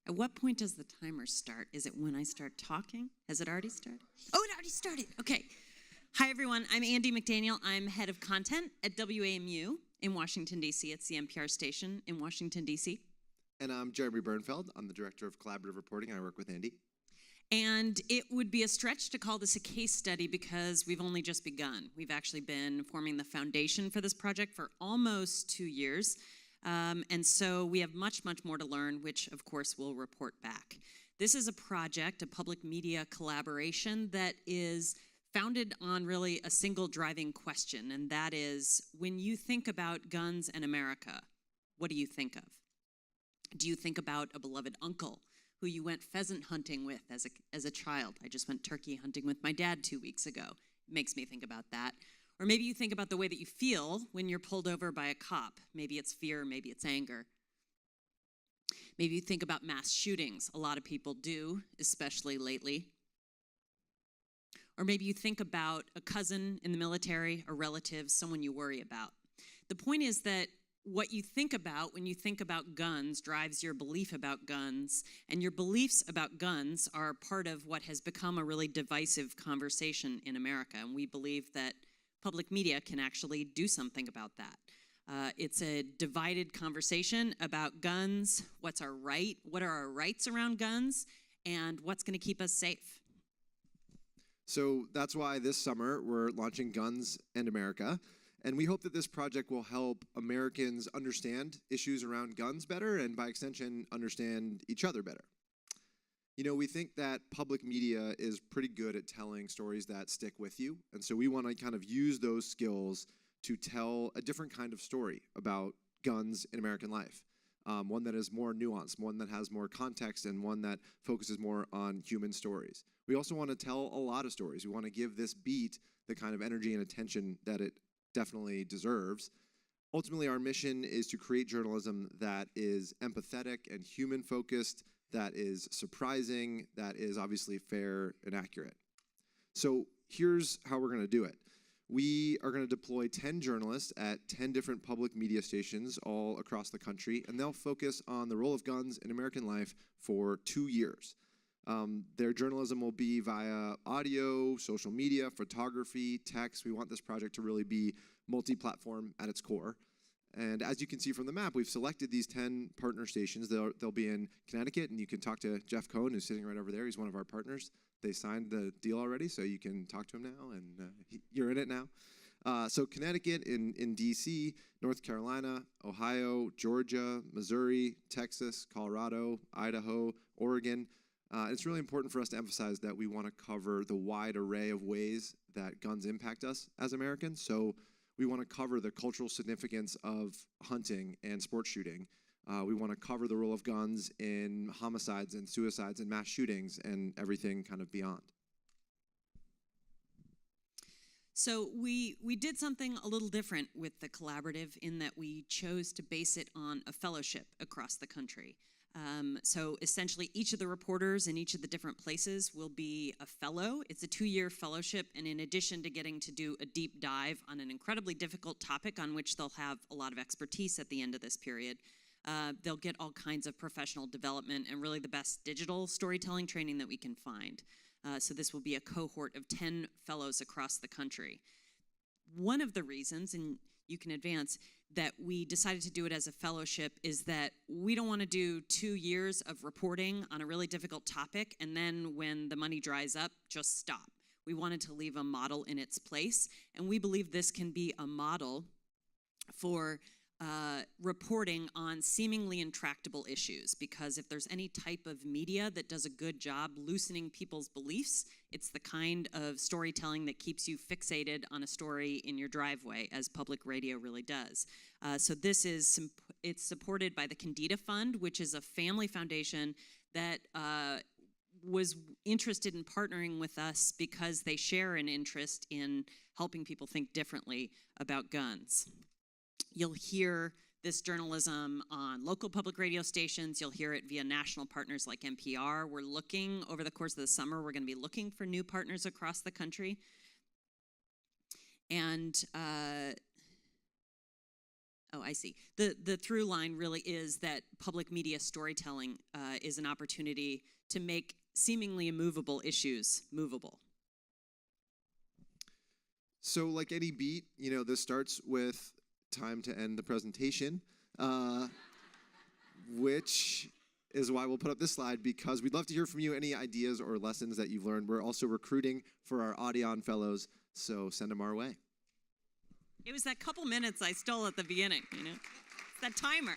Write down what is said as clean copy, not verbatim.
At what point does the timer start? Is it when I start talking? Has it already started? Oh, it already started. Okay. Hi, everyone. I'm Andi McDaniel. I'm head of content at WAMU in Washington, D.C. It's the NPR station in Washington, D.C. And I'm Jeremy Bernfeld. I'm the director of collaborative reporting. I work with Andi. And it would be a stretch to call this a case study because we've only just begun. We've actually been forming the foundation for this project for almost 2 years. And so we have much, much more to learn, which, of course, we'll report back. This is a project, a public media collaboration that is founded on really a single driving question, and that is, when you think about guns in America, what do you think of? Do you think about a beloved uncle who you went pheasant hunting with as a child? I just went turkey hunting with my dad 2 weeks ago. It makes me think about that. Or maybe you think about the way that you feel when you're pulled over by a cop. Maybe it's fear, maybe it's anger. Maybe you think about mass shootings. A lot of people do, especially lately. Or maybe you think about a cousin in the military, a relative, someone you worry about. The point is that what you think about when you think about guns drives your belief about guns, and your beliefs about guns are part of what has become a really divisive conversation in America, and we believe that public media can actually do something about that. It's a divided conversation about guns, what are our rights around guns, and what's going to keep us safe. So that's why this summer we're launching Guns and America. And we hope that this project will help Americans understand issues around guns better and, by extension, understand each other better. You know, we think that public media is pretty good at telling stories that stick with you. And so we want to kind of use those skills to tell a different kind of story about guns in American life. One that is more nuanced, one that has more context, and one that focuses more on human stories. We also want to tell a lot of stories. We want to give this beat the kind of energy and attention that it definitely deserves. Ultimately, our mission is to create journalism that is empathetic and human-focused, that is surprising, that is obviously fair and accurate. So here's how we're going to do it. We are going to deploy 10 journalists at 10 different public media stations all across the country, and they'll focus on the role of guns in American life for 2 years. Their journalism will be via audio, social media, photography, text. We want this project to really be multi-platform at its core. And as you can see from the map, we've selected these 10 partner stations. They'll be in Connecticut, and you can talk to Jeff Cohn, who's sitting right over there. He's one of our partners. They signed the deal already, so you can talk to him now, and you're in it now. So Connecticut, in D.C., North Carolina, Ohio, Georgia, Missouri, Texas, Colorado, Idaho, Oregon. It's really important for us to emphasize that we want to cover the wide array of ways that guns impact us as Americans. So we want to cover the cultural significance of hunting and sport shooting. We want to cover the role of guns in homicides and suicides and mass shootings and everything kind of beyond. So we did something a little different with the collaborative in that we chose to base it on a fellowship across the country. So essentially, each of the reporters in each of the different places will be a fellow. It's a 2-year fellowship, and in addition to getting to do a deep dive on an incredibly difficult topic on which they'll have a lot of expertise at the end of this period, they'll get all kinds of professional development and really the best digital storytelling training that we can find. So this will be a cohort of 10 fellows across the country. One of the reasons, and you can advance, that we decided to do it as a fellowship is that we don't want to do 2 years of reporting on a really difficult topic and then when the money dries up, just stop. We wanted to leave a model in its place, and we believe this can be a model for reporting on seemingly intractable issues, because if there's any type of media that does a good job loosening people's beliefs, it's the kind of storytelling that keeps you fixated on a story in your driveway, as public radio really does. So this is, it's supported by the Candida Fund, which is a family foundation that was interested in partnering with us because they share an interest in helping people think differently about guns. You'll hear this journalism on local public radio stations. You'll hear it via national partners like NPR. We're looking, over the course of the summer, we're going to be looking for new partners across the country. And Oh, I see. The through line really is that public media storytelling is an opportunity to make seemingly immovable issues movable. So like any beat, this starts with time to end the presentation, which is why we'll put up this slide, because we'd love to hear from you any ideas or lessons that you've learned. We're also recruiting for our Audion fellows, so send them our way. It was that couple minutes I stole at the beginning, It's that timer.